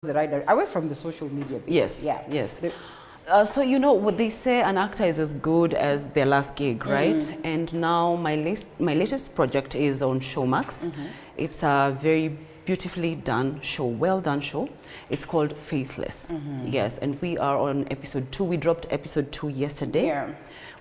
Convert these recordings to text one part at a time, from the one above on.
the right direction, away from the social media bit. Yes, Yeah. yes. So you know what they say, an actor is as good as their last gig, right? And now my latest project is on Showmax. It's a very beautifully done show, well done show. It's called Faithless. Yes, and we are on episode 2. We dropped episode 2 yesterday. Yeah.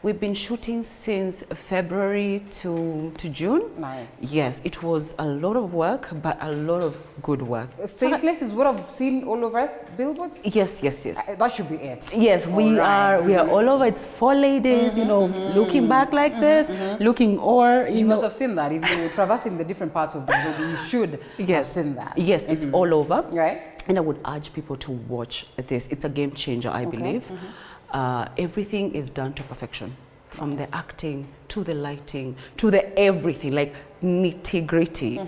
We've been shooting since February to June. Nice. Yes, it was a lot of work, but a lot of good work. Faithless is what I've seen all over billboards. Yes. That should be it. Yes, we are all over. It's 4 ladies, you know, looking back like this, looking You must have seen that. If you're traversing the different parts of the building, you should have seen that. Yes, it's all over. Right. And I would urge people to watch this. It's a game changer, I believe. Everything is done to perfection, from the acting to the lighting to the everything, like nitty gritty.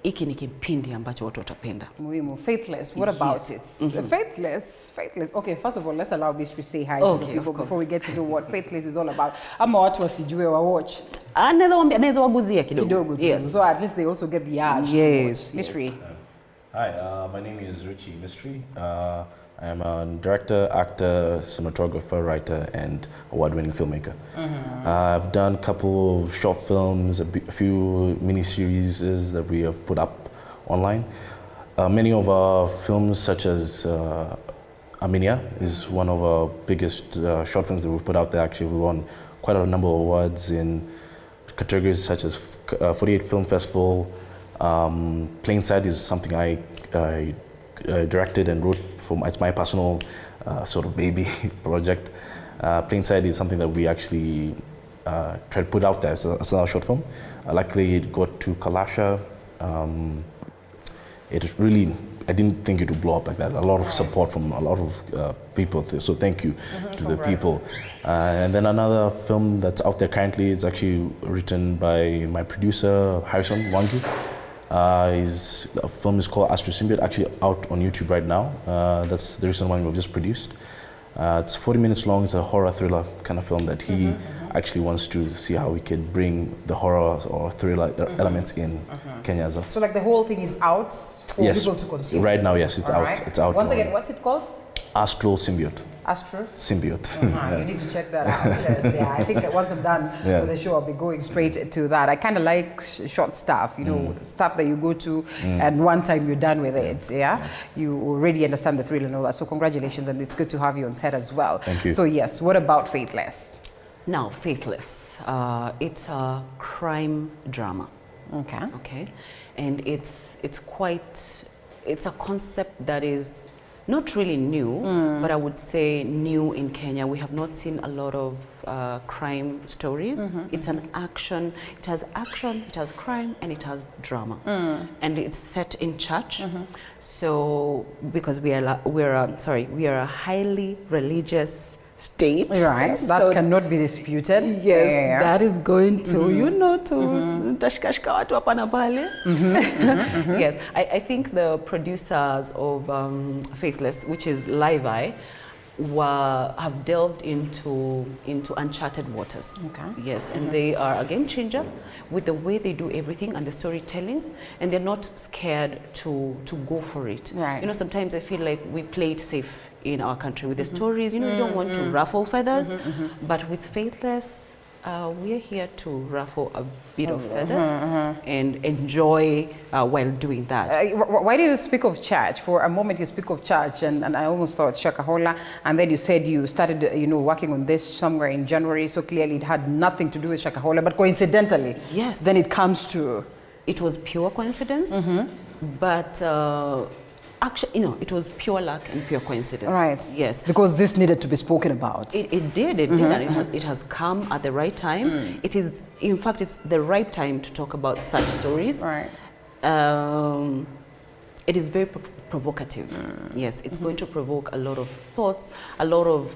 Iki ni kipindi ambacho watu watapenda. Muhimu. Faithless, what about it? Faithless. Okay, first of all, let's allow Mistri to say hi to the people before we get to know what Faithless is all about. Ama watu wasijue wa watch. Anaweza waguzia kidogo. Yes. So at least they also get the urge to watch. Mistri. Hi, my name is Richy Mistri. I am a director, actor, cinematographer, writer, and award-winning filmmaker. I've done a couple of short films, a few mini-series that we have put up online. Many of our films, such as Armenia, is one of our biggest short films that we've put out there. Actually, we won quite a number of awards in categories such as 48 Film Festival. Plainside is something I directed and wrote as my personal sort of baby project. Plainside is something that we actually tried to put out there as another short film. Luckily, it got to Kalasha. I didn't think it would blow up like that. A lot of support from a lot of people, so thank you to the people. And then another film that's out there currently is actually written by my producer, Harrison Wangi. The film is called Astro Symbiote, actually out on YouTube right now. That's the recent one we've just produced. It's 40 minutes long. It's a horror thriller kind of film that he actually wants to see how we can bring the horror or thriller elements in Kenya as well. So like the whole thing is out for people to consume? Right now, yes, it's out. Right. It's out. Once again, what's it called? Astral Symbiote. Astro? Symbiote. You need to check that out. Yeah, I think that once I'm done with the show, I'll be going straight to that. I kind of like short stuff, you know, stuff that you go to and one time you're done with it, You already understand the thrill and all that. So congratulations, and it's good to have you on set as well. Thank you. So yes, what about Faithless? Now, Faithless, it's a crime drama. Okay. And it's a concept that is not really new, but I would say new in Kenya. We have not seen a lot of crime stories. It's an action. It has action, it has crime, and it has drama. And it's set in church. So because we are a highly religious state. Right, that cannot be disputed. Yes, that is going to, to tashkashka watu hapa na pale. Yes, I think the producers of Faithless, which is Live Eye, have delved into uncharted waters. Yes, and they are a game changer with the way they do everything and the storytelling, and they're not scared to go for it. Right. You know, sometimes I feel like we play it safe in our country with the stories. You know, you don't want to ruffle feathers, but with Faithless, we're here to ruffle a bit of feathers and enjoy while doing that. Why do you speak of church? For a moment you speak of church, and I almost thought Shakahola, and then you said you started working on this somewhere in January, so clearly it had nothing to do with Shakahola, but coincidentally, yes, then it comes to... It was pure coincidence, but actually, it was pure luck and pure coincidence. Right. Yes. Because this needed to be spoken about. It did, and it has come at the right time. It is, in fact, it's the right time to talk about such stories. Right. It is very provocative. Yes, it's going to provoke a lot of thoughts, a lot of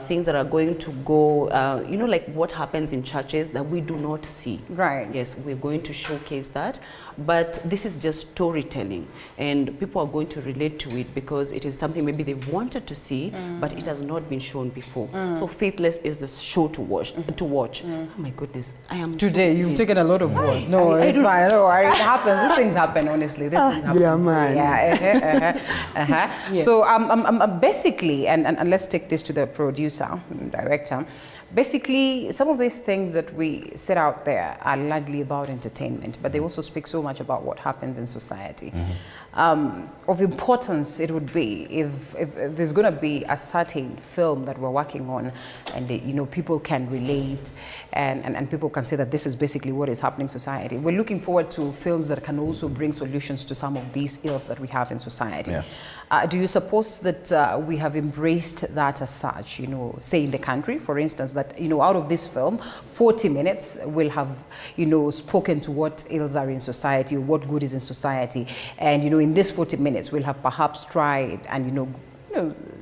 things that are going to go, like what happens in churches that we do not see. Right. Yes, we're going to showcase that. But this is just storytelling, and people are going to relate to it because it is something maybe they've wanted to see, but it has not been shown before. So Faithless is the show to watch. Oh my goodness, I am today. So you've taken a lot of work. No, it's fine. No, it happens. These things happen. Honestly, these things happen. Yeah, man. Yeah. Yeah. So basically, and let's take this to the producer, director. Basically, some of these things that we set out there are largely about entertainment, but they also speak so much about what happens in society. Of importance it would be if there's going to be a certain film that we're working on, and you know, people can relate, and people can say that this is basically what is happening in society. We're looking forward to films that can also bring solutions to some of these ills that we have in society. Yeah. Do you suppose that we have embraced that as such, you know, say in the country, for instance, that, you know, out of this film, 40 minutes will have, you know, spoken to what ills are in society or what good is in society, and, you know, in this 40 minutes we'll have perhaps tried and, you know,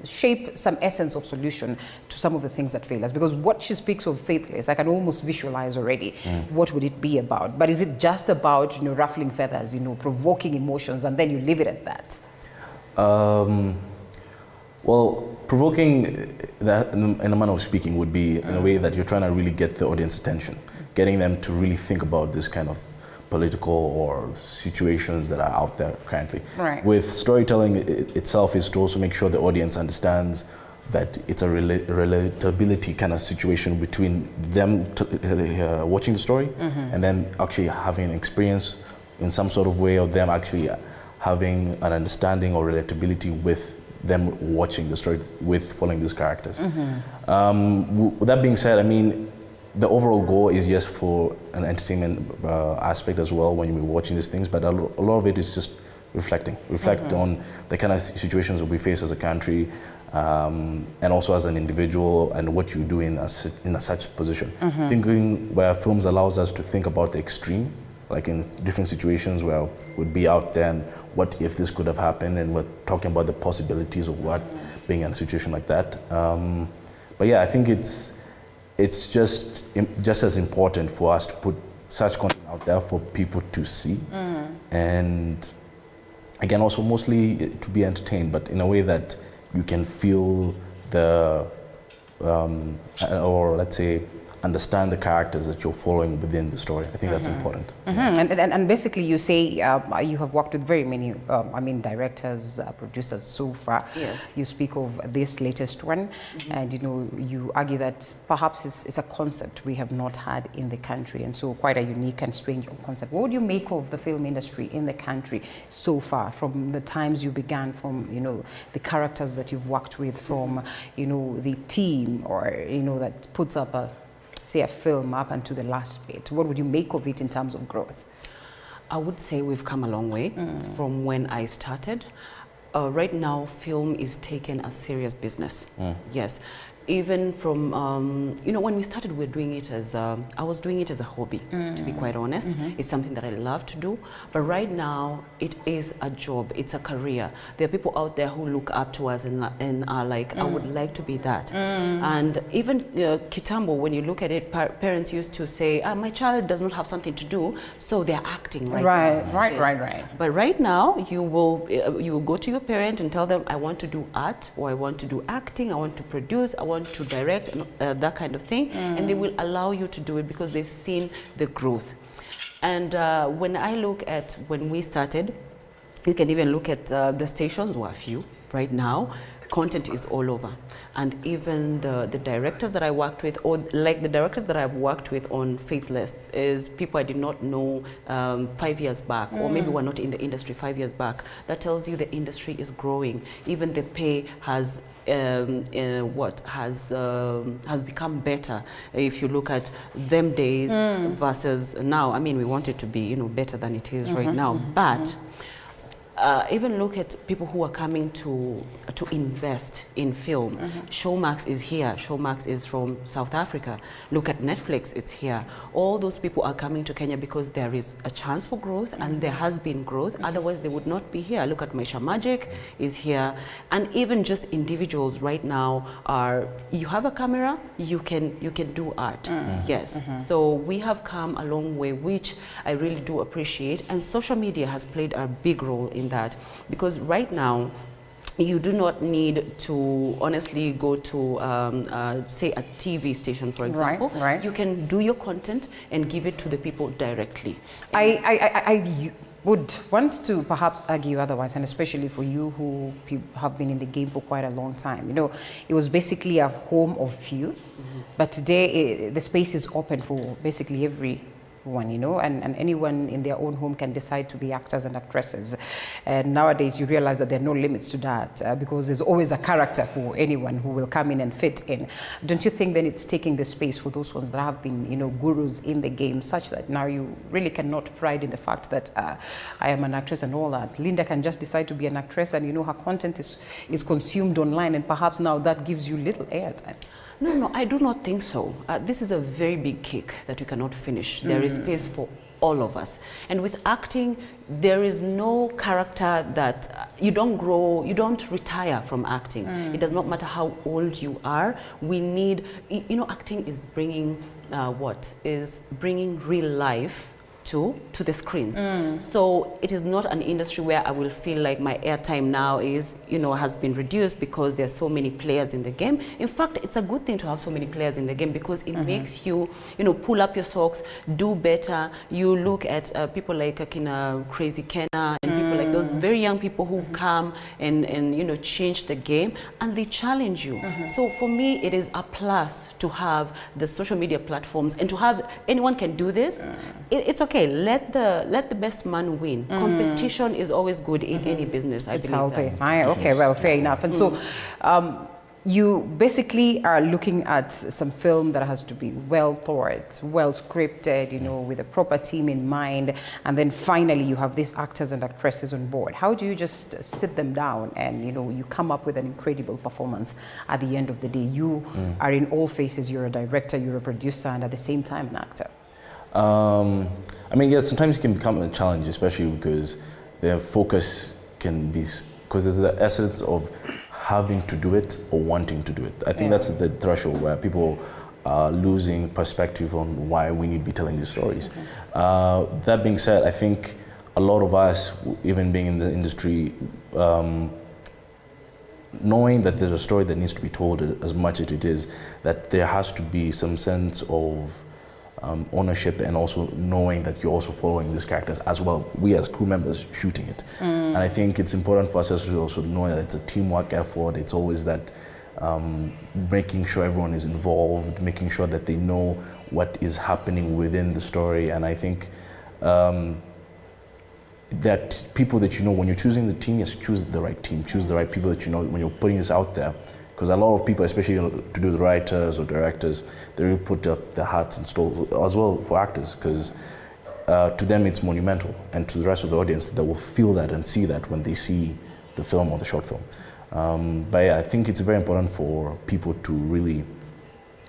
shape some essence of solution to some of the things that fail us. Because what she speaks of Faithless, I can almost visualize already what would it be about. But is it just about, you know, ruffling feathers, you know, provoking emotions, and then you leave it at that? Well, provoking that in a manner of speaking would be in a way that you're trying to really get the audience attention, getting them to really think about this kind of political or situations that are out there currently. Right. With storytelling itself is to also make sure the audience understands that it's a relatability kind of situation between them watching the story and then actually having an experience in some sort of way, of them actually having an understanding or relatability with them watching the story, with following these characters. With that being said, I mean, the overall goal is just for an entertainment aspect as well when you're watching these things, but a lot of it is just reflect on the kind of situations that we face as a country, and also as an individual, and what you do in such position. Thinking where films allows us to think about the extreme, like in different situations where we'd be out there and what if this could have happened, and we're talking about the possibilities of what being in a situation like that. But yeah, I think it's just as important for us to put such content out there for people to see, and again also mostly to be entertained, but in a way that you can feel the or let's say understand the characters that you're following within the story. I think that's important. And basically you say you have worked with very many directors, producers so far. Yes. You speak of this latest one, and you know, you argue that perhaps it's a concept we have not had in the country, and so quite a unique and strange concept. What would you make of the film industry in the country so far, from the times you began, from, you know, the characters that you've worked with, from, you know, the team, or, you know, that puts up a film up until the last bit? What would you make of it in terms of growth? I would say we've come a long way from when I started. Right now, film is taken as serious business. Yes. Even from, you know, when we started, we were doing it as, I was doing it as a hobby, to be quite honest. It's something that I love to do. But right now, it is a job, it's a career. There are people out there who look up to us and are like, I would like to be that. And even Kitambo, when you look at it, parents used to say, my child does not have something to do, so they're acting right now. Right. But right now, you will go to your parent and tell them, I want to do art, or I want to do acting, I want to produce, I want to direct, that kind of thing, and they will allow you to do it because they've seen the growth. And when I look at when we started, you can even look at the stations, were a few. Right now, content is all over, and even the directors that I worked with, or like the directors that I've worked with on Faithless, is people I did not know 5 years back, or maybe were not in the industry 5 years back. That tells you the industry is growing. Even the pay has has become better. If you look at them days versus now, I mean, we want it to be, you know, better than it is right now, but even look at people who are coming to invest in film. Showmax is here. Showmax is from South Africa. Look at Netflix, it's here. All those people are coming to Kenya because there is a chance for growth, and there has been growth. Otherwise, they would not be here. Look at Maisha Magic is here. And even just individuals right now are, you have a camera, you can do art. Yes. So we have come a long way, which I really do appreciate. And social media has played a big role in that, because right now you do not need to honestly go to say a TV station, for example. Right. You can do your content and give it to the people directly. would want to perhaps argue otherwise, and especially for you who have been in the game for quite a long time. You know, it was basically a home of few, but today the space is open for basically everyone, you know, and anyone in their own home can decide to be actors and actresses. And nowadays you realize that there are no limits to that because there's always a character for anyone who will come in and fit in. Don't you think then it's taking the space for those ones that have been, you know, gurus in the game, such that now you really cannot pride in the fact that I am an actress and all that. Linda can just decide to be an actress and, you know, her content is consumed online, and perhaps now that gives you little airtime. No, I do not think so. This is a very big cake that we cannot finish. There is space for all of us. And with acting, there is no character that you don't grow, you don't retire from acting. It does not matter how old you are. We need, you know, acting is bringing bringing real life to the screens. So it is not an industry where I will feel like my airtime now is, you know, has been reduced because there's so many players in the game. In fact, it's a good thing to have so many players in the game because it makes you, you know, pull up your socks, do better. You look at people like Akina Crazy Kenna and people like those very young people who've come and you know, changed the game, and they challenge you. So for me, it is a plus to have the social media platforms and to have anyone can do this. It's okay. Let the best man win. Competition is always good in any business. I It's believe healthy. that. Okay, well, fair enough. And so, you basically are looking at some film that has to be well thought, well scripted, you know, with a proper team in mind, and then finally you have these actors and actresses on board. How do you just sit them down and, you know, you come up with an incredible performance at the end of the day? You are in all phases. You're a director, you're a producer, and at the same time an actor. I mean, yes, sometimes it can become a challenge, especially because their focus can be, because there's the essence of having to do it or wanting to do it. I think that's the threshold where people are losing perspective on why we need to be telling these stories. That being said, I think a lot of us, even being in the industry, knowing that there's a story that needs to be told as much as it is, that there has to be some sense of ownership, and also knowing that you're also following these characters as well, we as crew members shooting it. And I think it's important for us to also know that it's a teamwork effort. It's always that making sure everyone is involved, making sure that they know what is happening within the story. And I think that people that you know, when you're choosing the team, yes, choose the right team, choose the right people that you know when you're putting this out there. Because a lot of people, especially to do the writers or directors, they really put up their hearts and souls as well for actors, because to them it's monumental, and to the rest of the audience, they will feel that and see that when they see the film or the short film. But yeah, I think it's very important for people to really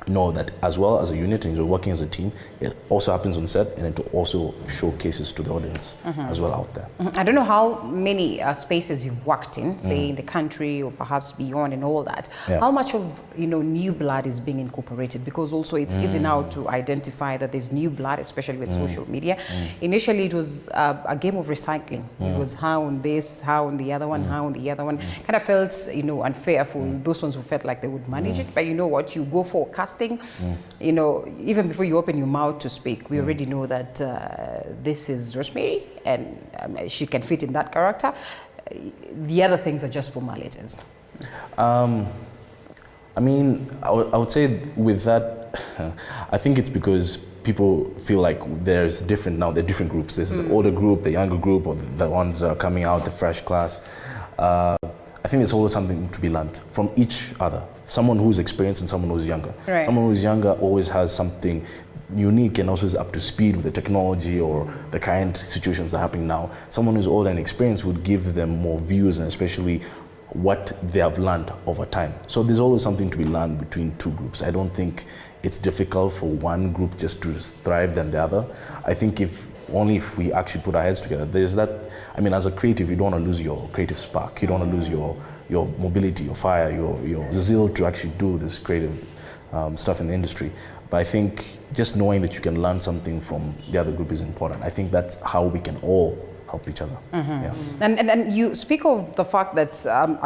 know that as well as a unit and you're working as a team, it also happens on set, and it also showcases to the audience as well out there. I don't know how many spaces you've worked in, say in the country or perhaps beyond and all that. How much of, you know, new blood is being incorporated? Because also it's easy now to identify that there's new blood, especially with social media. Initially it was a game of recycling. It was how on this, how on the other one, how on the other one. Kind of felt, you know, unfair for those ones who felt like they would manage it. But you know what, you go for casting, you know, even before you open your mouth to speak, we already know that this is Rosemary and she can fit in that character. The other things are just formalities. I mean, I would say with that, I think it's because people feel like there's different now, there are different groups. There's the older group, the younger group, or the ones that are coming out, the fresh class. I think there's always something to be learned from each other. Someone who's experienced and someone who's younger. Right. Someone who's younger always has something unique and also is up to speed with the technology or the current situations that are happening now. Someone who's older and experienced would give them more views, and especially what they have learned over time. So there's always something to be learned between two groups. I don't think it's difficult for one group just to thrive than the other. I think if we actually put our heads together, there's that, I mean, as a creative, you don't want to lose your creative spark. You don't want to lose your mobility, your fire, your zeal to actually do this creative stuff in the industry. But I think just knowing that you can learn something from the other group is important. I think that's how we can all help each other. Yeah. And you speak of the fact that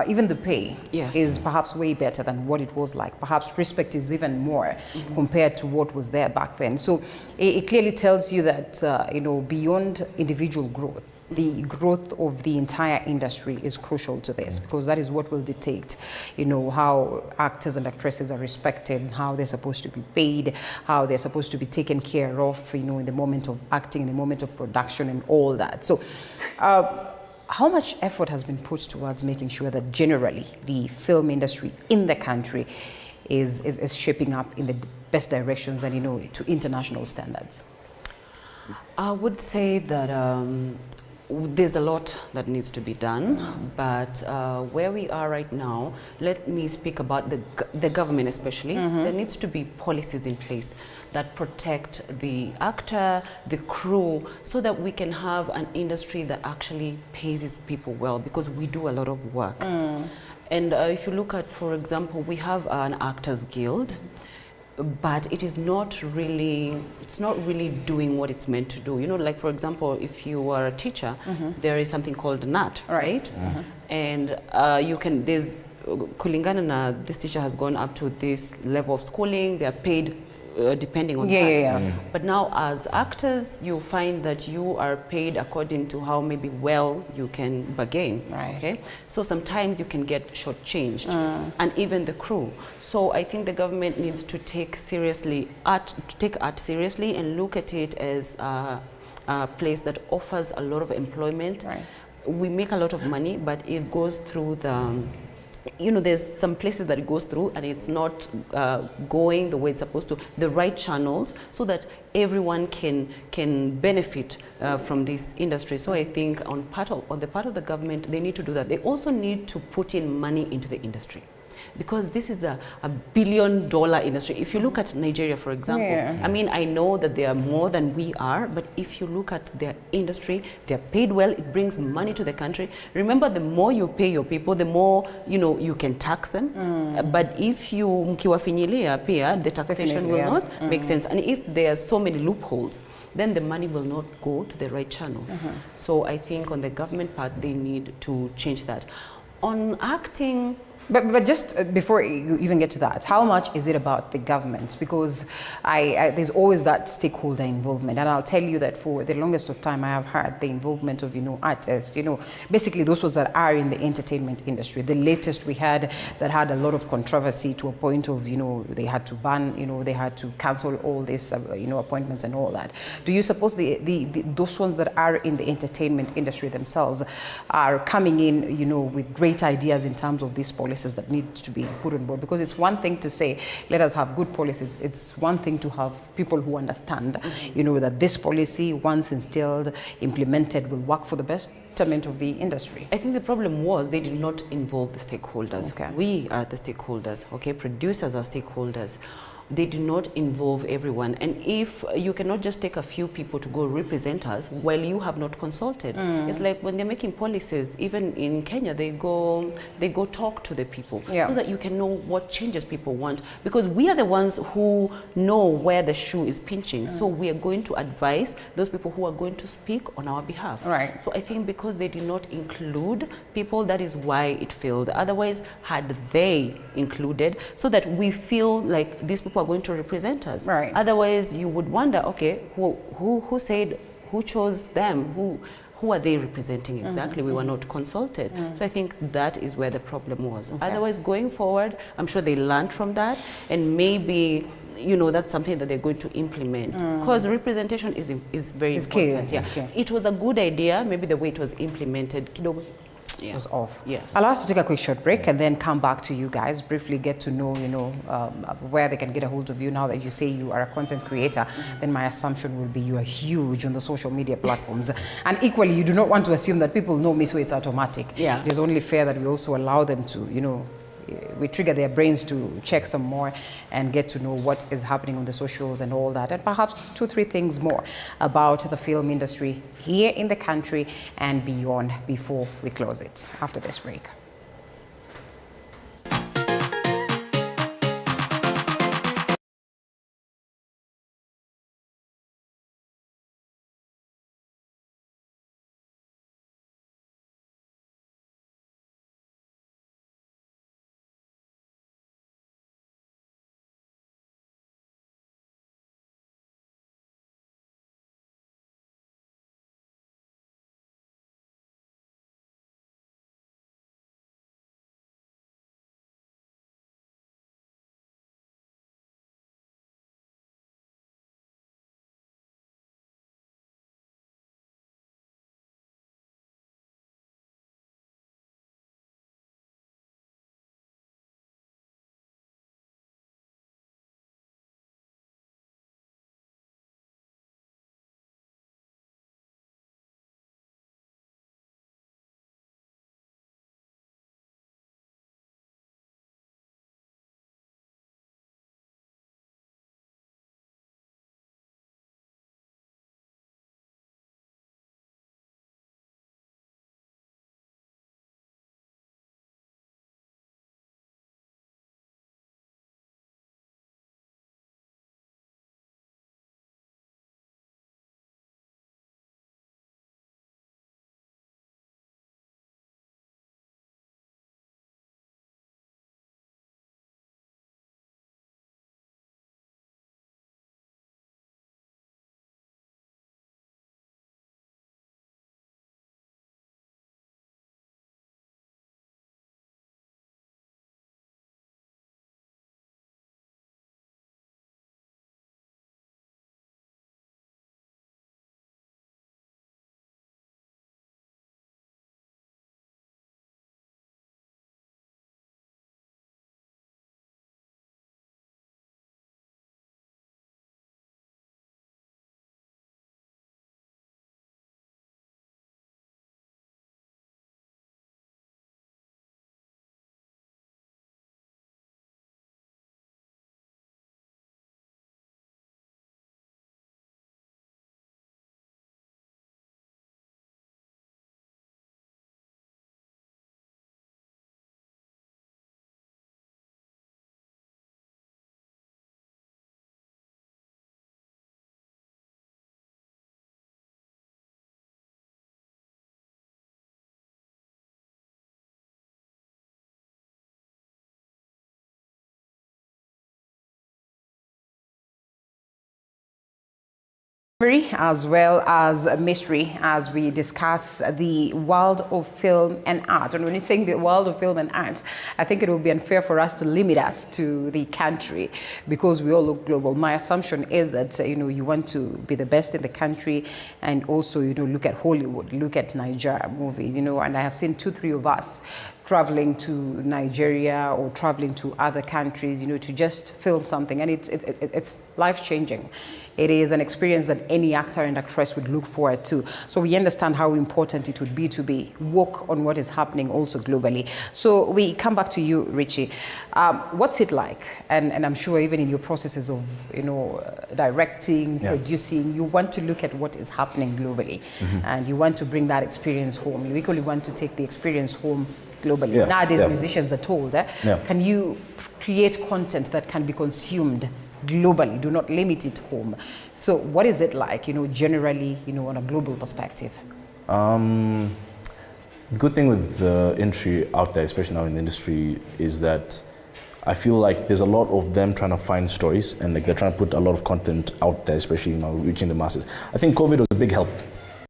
even the pay is perhaps way better than what it was like. Perhaps respect is even more compared to what was there back then. So it clearly tells you that, you know, beyond individual growth, the growth of the entire industry is crucial to this, because that is what will dictate, you know, how actors and actresses are respected, how they're supposed to be paid, how they're supposed to be taken care of, you know, in the moment of acting, in the moment of production and all that. So how much effort has been put towards making sure that generally the film industry in the country is shaping up in the best directions and, you know, to international standards? I would say that there's a lot that needs to be done, but where we are right now, let me speak about the government especially. There needs to be policies in place that protect the actor, the crew, so that we can have an industry that actually pays its people well, because we do a lot of work. And if you look at, for example, we have an Actors Guild, but it is not really, it's not really doing what it's meant to do. You know, like for example, if you are a teacher, there is something called NAT, right? And you can, there's, kulingana na, this teacher has gone up to this level of schooling, they are paid depending on that. But now as actors, you find that you are paid according to how maybe well you can bargain, okay? So sometimes you can get shortchanged, and even the crew. So I think the government needs to take seriously art seriously and look at it as a place that offers a lot of employment. We make a lot of money, but it goes through the, you know, there's some places that it goes through and it's not going the way it's supposed to, the right channels, so that everyone can benefit from this industry. So I think on the part of the government, they need to do that. They also need to put in money into the industry, because this is a billion-dollar industry. If you look at Nigeria, for example, I mean, I know that they are more than we are, but if you look at their industry, they're paid well, it brings money to the country. Remember, the more you pay your people, the more, you know, you can tax them. But if you mkiwafinyilia pia, the taxation will not make sense. And if there are so many loopholes, then the money will not go to the right channels. So I think on the government part, they need to change that. On acting, But just before you even get to that, how much is it about the government? Because there's always that stakeholder involvement. And I'll tell you that for the longest of time, I have heard the involvement of, you know, artists, you know, basically those ones that are in the entertainment industry. The latest we had that had a lot of controversy to a point of, you know, they had to ban, you know, they had to cancel all this, you know, appointments and all that. Do you suppose those ones that are in the entertainment industry themselves are coming in, you know, with great ideas in terms of these policies that need to be put on board? Because it's one thing to say, let us have good policies. It's one thing to have people who understand, you know, that this policy, once instilled, implemented, will work for the betterment of the industry. I think the problem was they did not involve the stakeholders. We are the stakeholders, okay? Producers are stakeholders. They do not involve everyone. And if you cannot just take a few people to go represent us while you have not consulted. It's like when they're making policies, even in Kenya, they go talk to the people so that you can know what changes people want. Because we are the ones who know where the shoe is pinching. So we are going to advise those people who are going to speak on our behalf. So I think because they did not include people, that is why it failed. Otherwise, had they included, so that we feel like these people are going to represent us. Otherwise, you would wonder, okay, who said, who chose them? Who are they representing exactly? We were not consulted. So I think that is where the problem was. Otherwise, going forward, I'm sure they learned from that, and maybe, you know, that's something that they're going to implement, because representation is very important. It was a good idea. Maybe the way it was implemented, was off. I'll ask to take a quick short break and then come back to you guys, briefly get to know, you know, where they can get a hold of you. Now that you say you are a content creator, then my assumption will be you are huge on the social media platforms. And equally, you do not want to assume that people know me, so it's automatic. It's only fair that we also allow them to, you know, we trigger their brains to check some more and get to know what is happening on the socials and all that, and perhaps 2-3 things more about the film industry here in the country and beyond before we close it after this break. As well as Mistri, as we discuss the world of film and art. And when you're saying the world of film and art, I think it will be unfair for us to limit us to the country because we all look global. My assumption is that you want to be the best in the country, and also look at Hollywood, look at Nigeria movies. And I have seen 2-3 of us traveling to Nigeria or traveling to other countries, to just film something, and it's life-changing. It is an experience that any actor and actress would look forward to. So we understand how important it would be to be woke on what is happening also globally. So we come back to you, Richy. What's it like? And I'm sure even in your processes of directing, producing, you want to look at what is happening globally, and you want to bring that experience home. You equally want to take the experience home globally. Nowadays, musicians are told, can you create content that can be consumed globally? Do not limit it home. So what is it like, generally, on a global perspective? The good thing with the industry out there, especially now in the industry, is that I feel like there's a lot of them trying to find stories, and they're trying to put a lot of content out there, especially reaching the masses. I think COVID was a big help.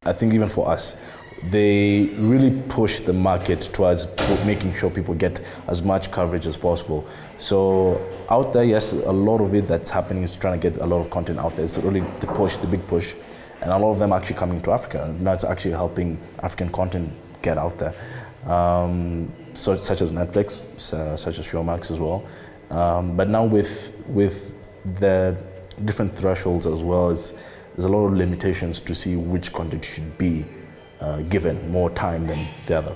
I think even for us, they really pushed the market towards making sure people get as much coverage as possible. So out there, yes, a lot of it that's happening is trying to get a lot of content out there. It's really the push, the big push. And a lot of them actually coming to Africa. Now it's actually helping African content get out there. So such as Netflix, such as Showmax as well. But now with the different thresholds as well, there's a lot of limitations to see which content should be given more time than the other.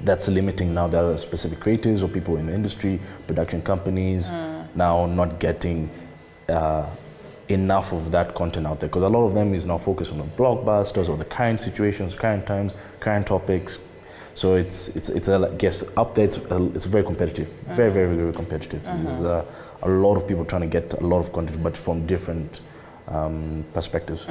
That's limiting now the other specific creators or people in the industry, production companies, now not getting enough of that content out there, because a lot of them is now focused on the blockbusters or the current situations, current times, current topics. So it's I guess up there it's very competitive, very, very, very competitive. There's a lot of people trying to get a lot of content, but from different perspectives.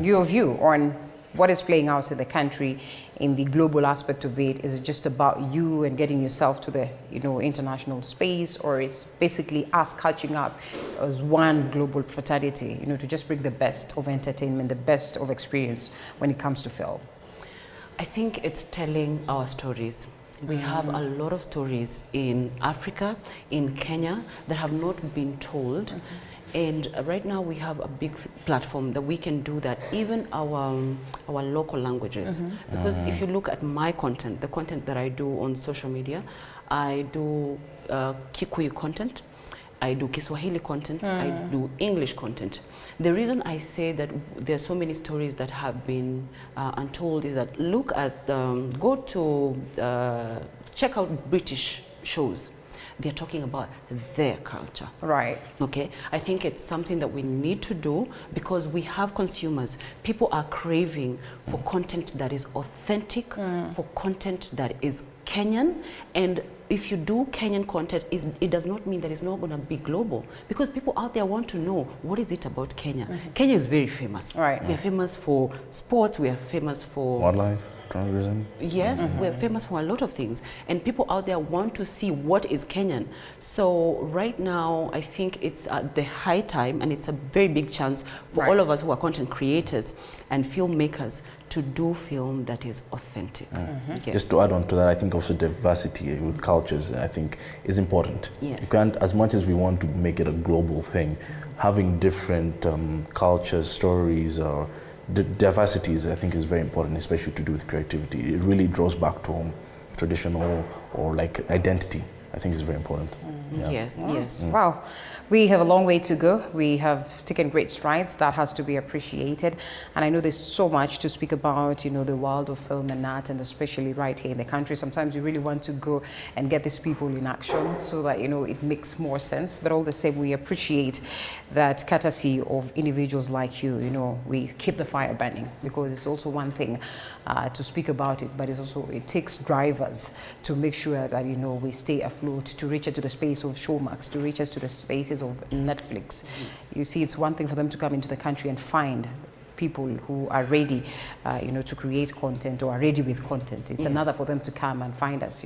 Your view on what is playing out in the country in the global aspect of it? Is it just about you and getting yourself to the international space, or it's basically us catching up as one global fraternity, to just bring the best of entertainment, the best of experience when it comes to film? I think it's telling our stories. We have a lot of stories in Africa, in Kenya, that have not been told. And right now we have a big platform that we can do that, even our local languages. Because if you look at my content, the content that I do on social media, I do Kikuyu content, I do Kiswahili content, I do English content. The reason I say that there are so many stories that have been untold is that look at, check out British shows. They're talking about their culture. Right. Okay. I think it's something that we need to do because we have consumers. People are craving for content that is authentic, for content that is Kenyan. And if you do Kenyan content, it does not mean that it's not going to be global, because people out there want to know what is it about Kenya. Kenya is very famous. Right. We are famous for sports. We are famous for wildlife, tourism. Yes, we're famous for a lot of things, and people out there want to see what is Kenyan. So right now, I think it's the high time, and it's a very big chance for all of us who are content creators and filmmakers to do film that is authentic. Yes. Just to add on to that, I think also diversity with cultures, I think, is important. Yes. You can't, as much as we want to make it a global thing, having different cultures, stories, or diversities, I think, is very important, especially to do with creativity. It really draws back to home, traditional or like identity. I think is very important. Yes, yes. Wow. We have a long way to go. We have taken great strides. That has to be appreciated. And I know there's so much to speak about, the world of film and art, and especially right here in the country. Sometimes you really want to go and get these people in action so that, it makes more sense. But all the same, we appreciate that courtesy of individuals like you, we keep the fire burning, because it's also one thing to speak about it, but it takes drivers to make sure that, we stay afloat, to reach out to the space of Showmax, to reach us to the spaces of Netflix. You see, it's one thing for them to come into the country and find people who are ready, to create content or are ready with content. It's another for them to come and find us,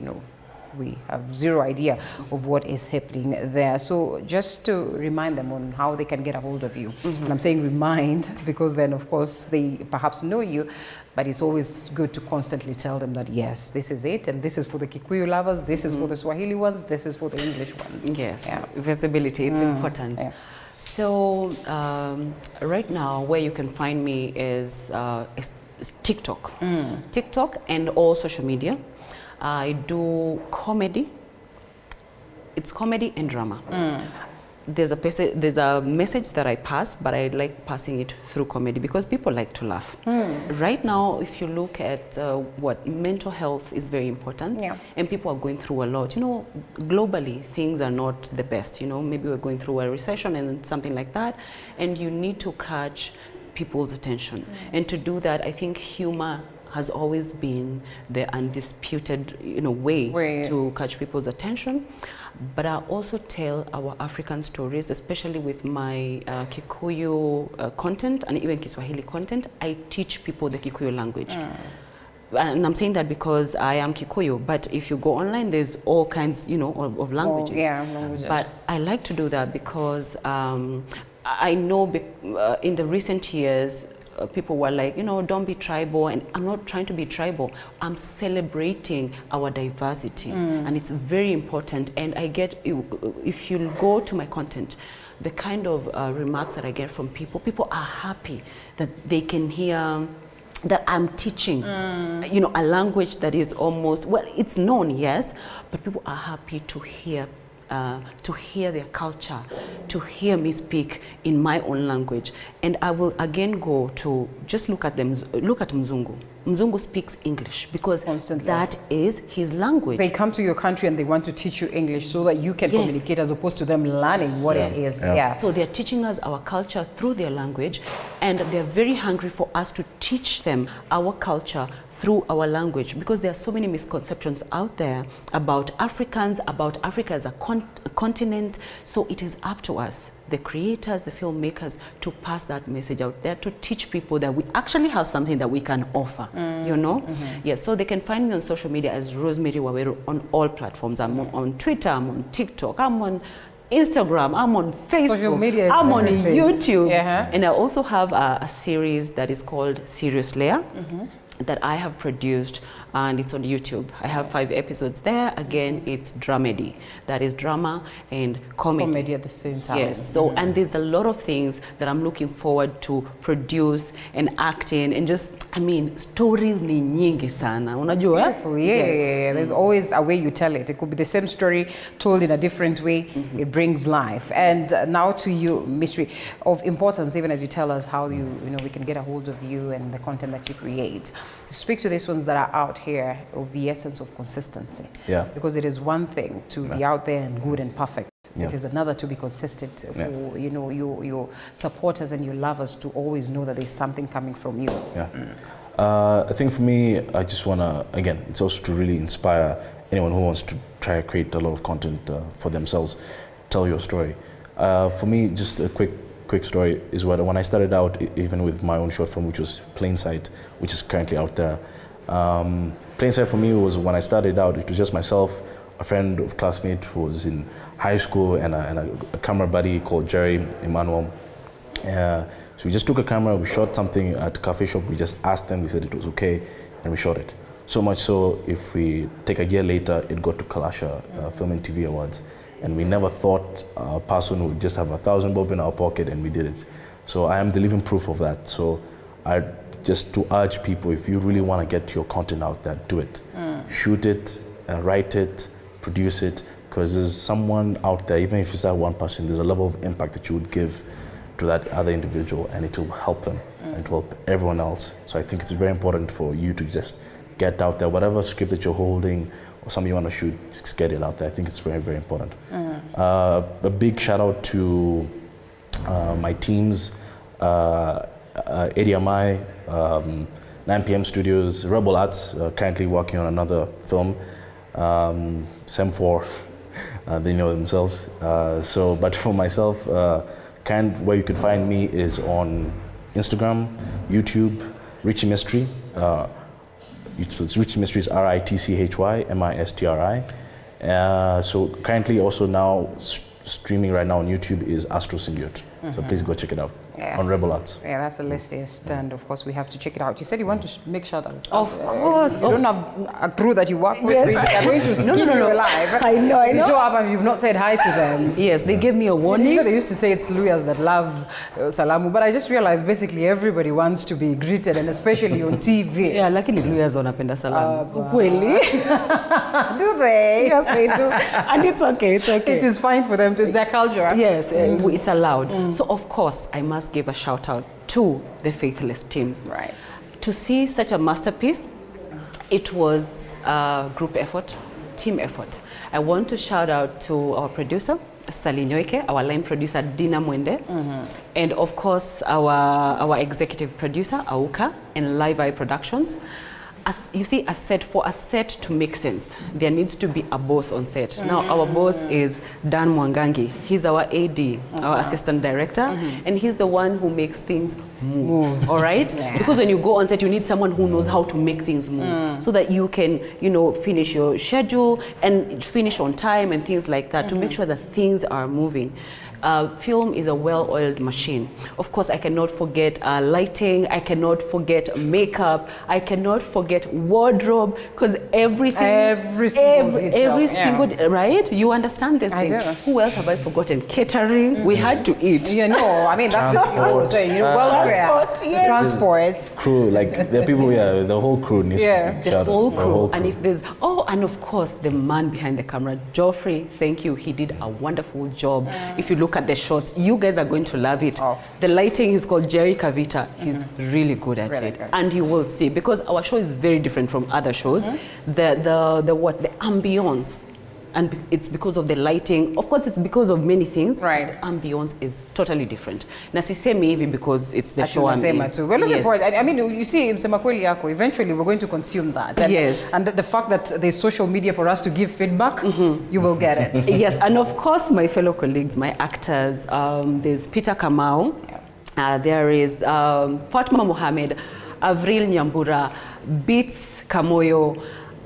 we have zero idea of what is happening there. So just to remind them on how they can get a hold of you. And I'm saying remind because then of course they perhaps know you, but it's always good to constantly tell them that yes, this is it, and this is for the Kikuyu lovers, this is for the Swahili ones, this is for the English ones. Yes, visibility, it's important. Yeah. So right now where you can find me is TikTok. TikTok and all social media. I do comedy. It's comedy and drama. There's a message that I pass, but I like passing it through comedy because people like to laugh. Right now, if you look at what mental health is very important, and people are going through a lot. You know, globally, things are not the best. You know, maybe we're going through a recession and something like that, and you need to catch people's attention. And to do that, I think humor has always been the undisputed, way to catch people's attention. But I also tell our African stories, especially with my Kikuyu content and even Kiswahili content. I teach people the Kikuyu language. And I'm saying that because I am Kikuyu, but if you go online, there's all kinds, of languages. Languages. But I like to do that because I know in the recent years, people were like, don't be tribal, and I'm not trying to be tribal. I'm celebrating our diversity, and it's very important. And I get, if you go to my content, the kind of remarks that I get from people are happy that they can hear that I'm teaching, a language that is almost, well, it's known, yes, but people are happy to hear their culture, to hear me speak in my own language. And I will again go to just look at Mzungu. Mzungu speaks English because constantly. That is his language. They come to your country and they want to teach you English so that you can communicate as opposed to them learning what it is. So they're teaching us our culture through their language, and they're very hungry for us to teach them our culture through our language, because there are so many misconceptions out there about Africans, about Africa as a continent. So it is up to us, the creators, the filmmakers, to pass that message out there, to teach people that we actually have something that we can offer, Yes, so they can find me on social media as Rosemary Waweru on all platforms. I'm on Twitter, I'm on TikTok, I'm on Instagram, I'm on Facebook, social media, I'm on YouTube. And I also have a series that is called Serious Layer. That I have produced, and it's on YouTube. I have 5 episodes there. Again, it's dramedy. That is drama and comedy. Comedy at the same time. Yes. So, and there's a lot of things that I'm looking forward to produce and act in, and just, stories ni nyingi sana. Unajua? Yeah. There's always a way you tell it. It could be the same story told in a different way. It brings life. And now to you, Mistri, of importance, even as you tell us how we can get a hold of you and the content that you create. Speak to these ones that are out here of the essence of consistency. Because it is one thing to be out there and good and perfect. It is another to be consistent for your supporters and your lovers to always know that there's something coming from you. I think for me, I just want to, again, it's also to really inspire anyone who wants to try to create a lot of content for themselves. Tell your story. For me, just a quick story is when I started out, even with my own short film, which was Plain Sight, which is currently out there. Plain Sight for me was when I started out, it was just myself, a friend of classmate who was in high school, and a camera buddy called Jerry Emmanuel. So we just took a camera, we shot something at a cafe shop, we just asked them, we said it was okay, and we shot it. So much so, if we take a year later, it got to Kalasha Film and TV Awards. And we never thought a person would just have 1,000 bob in our pocket, and we did it. So I am the living proof of that. So I just to urge people, if you really want to get your content out there, do it. Shoot it, write it, produce it, because there's someone out there, even if it's that one person, there's a level of impact that you would give to that other individual, and it will help them, and it will help everyone else. So I think it's very important for you to just get out there, whatever script that you're holding, or something you want to shoot, just get it out there. I think it's very, very important. A big shout out to my teams, ADMI, 9 PM Studios, Rebel Arts, currently working on another film, SEM4, they know themselves. But for myself, where you can find me is on Instagram, YouTube, Richy Mistri. It's Richy Mistri, is RITCHY, MISTRI. So currently also now streaming right now on YouTube is Astro Symbiote. So please go check it out on Rebel Arts. Yeah, that's the latest, and of course we have to check it out. You said you want to make shout out. Of course. You don't have a crew that you work with. They're going to skin you alive. I know. You show up and you've not said hi to them. Yes, they gave me a warning. You know, they used to say it's Luyas that love Salamu, but I just realized basically everybody wants to be greeted, and especially on TV. Yeah, luckily Luyas wanapenda salamu. Really? Do they? Yes, they do. And it's okay, it's okay. It is fine for them, it's their culture. Yes, it's allowed. So of course, I must give a shout out to the Faithless team. Right. To see such a masterpiece, it was a group effort, team effort. I want to shout out to our producer, Sally Nyoike, our line producer, Dina Mwende, and of course our executive producer, Auka, and Live Eye Productions. As you see, for a set to make sense, there needs to be a boss on set. Now, our boss is Dan Mwangangi. He's our AD, our assistant director, and he's the one who makes things move. All right? Yeah. Because when you go on set, you need someone who knows how to make things move, so that you can, finish your schedule and finish on time and things like that, to make sure that things are moving. Film is a well-oiled machine. Of course, I cannot forget lighting, I cannot forget makeup, I cannot forget wardrobe, because every single, right? You understand this thing. Who else have I forgotten? Catering, we had to eat. I mean, that's basically what I'm saying. Welfare, transport. Crew, like the people, the whole crew needs to be the whole crew. And if there's, and of course, the man behind the camera, Geoffrey, thank you. He did a wonderful job. If you look at the shots, you guys are going to love it. The lighting is called Jerry Kavita. He's really good at it. Good. And you will see, because our show is very different from other shows. The ambience, and it's because of the lighting. Of course, it's because of many things. Right. The ambience is totally different. Na sisemi hivi because it's the show I'm in. Too. We're looking forward. I mean, you see, msema kweli yako, eventually we're going to consume that. And, yes. And the fact that there's social media for us to give feedback, you will get it. Yes, and of course, my fellow colleagues, my actors, there's Peter Kamau, there is Fatma Mohamed, Avril Nyambura, Beats Kamoyo,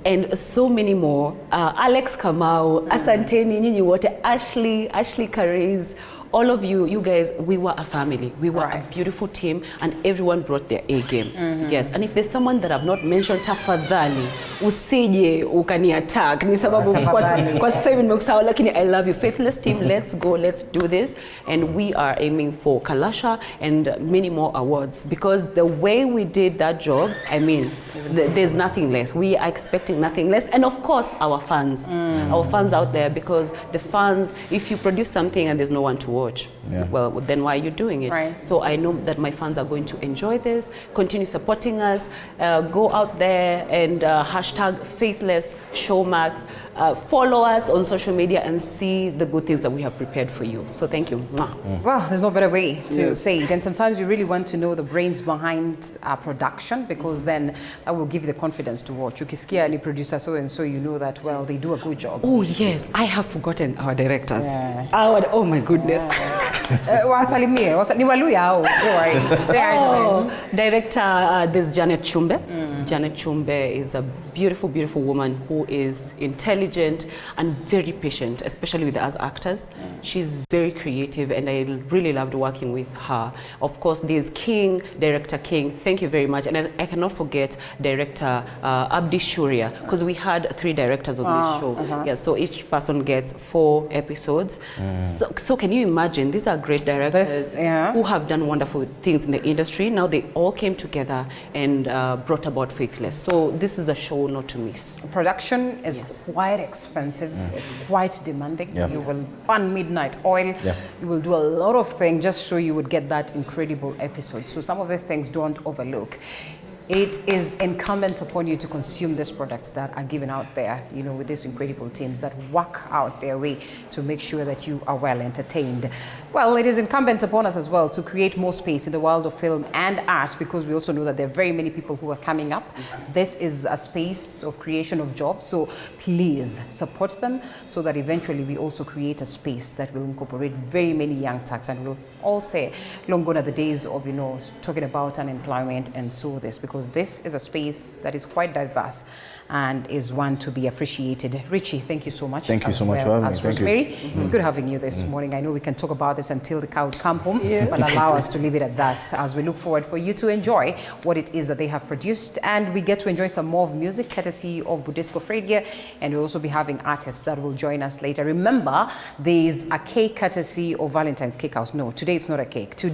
and so many more. Alex Kamau, Asanteni, Nyinyi wote, Ashley Kariz, all of you guys, we were a family. We were a beautiful team, and everyone brought their A game. Yes, and if there's someone that I've not mentioned, tafadhali, usije ukani attack. Ni sababu kwa sasa hivi nimekusawa, lakini I love you. Faithless team, let's go, let's do this. And we are aiming for Kalasha and many more awards, because the way we did that job, I mean, there's nothing less. We are expecting nothing less. And of course, our fans out there, because the fans, if you produce something and there's no one to watch, well, then why are you doing it? Right. So I know that my fans are going to enjoy this, continue supporting us, go out there and hashtag Faithless Showmax, follow us on social media and see the good things that we have prepared for you. So thank you. Well, there's no better way to say it. And sometimes you really want to know the brains behind our production, because then that will give you the confidence to watch. Ukisikia ni producer so and so, you know that, well, they do a good job. Oh yes, I have forgotten our directors. Oh my goodness. Director, there's Janet Chumbe. Janet Chumbe is a beautiful, beautiful woman who is intelligent and very patient, especially with us actors. She's very creative, and I really loved working with her. Of course, there's King, Director King. Thank you very much. And I cannot forget Director Abdi Shuria, because we had 3 directors on this show. Yeah, so each person gets 4 episodes. So can you imagine? These are great directors who have done wonderful things in the industry. Now they all came together and brought about Faithless. So this is a show not to miss. Production is quite expensive. It's quite demanding. You will burn midnight oil. You will do a lot of things just so you would get that incredible episode. So some of these things don't overlook. It is incumbent upon you to consume these products that are given out there, with these incredible teams that work out their way to make sure that you are well entertained. Well, it is incumbent upon us as well to create more space in the world of film and art, because we also know that there are very many people who are coming up. This is a space of creation of jobs, so please support them so that eventually we also create a space that will incorporate very many young talents, and we'll all say, long gone are the days of, talking about unemployment and so this, because because this is a space that is quite diverse and is one to be appreciated. Richy, thank you so much. Thank you so much for having me. Rosemary, it's good having you this morning. I know we can talk about this until the cows come home, but allow us to leave it at that as we look forward for you to enjoy what it is that they have produced, and we get to enjoy some more of music courtesy of Budisco Fredia, and we'll also be having artists that will join us later. Remember, there's a cake courtesy of Valentine's Cake House. No, today it's not a cake. Today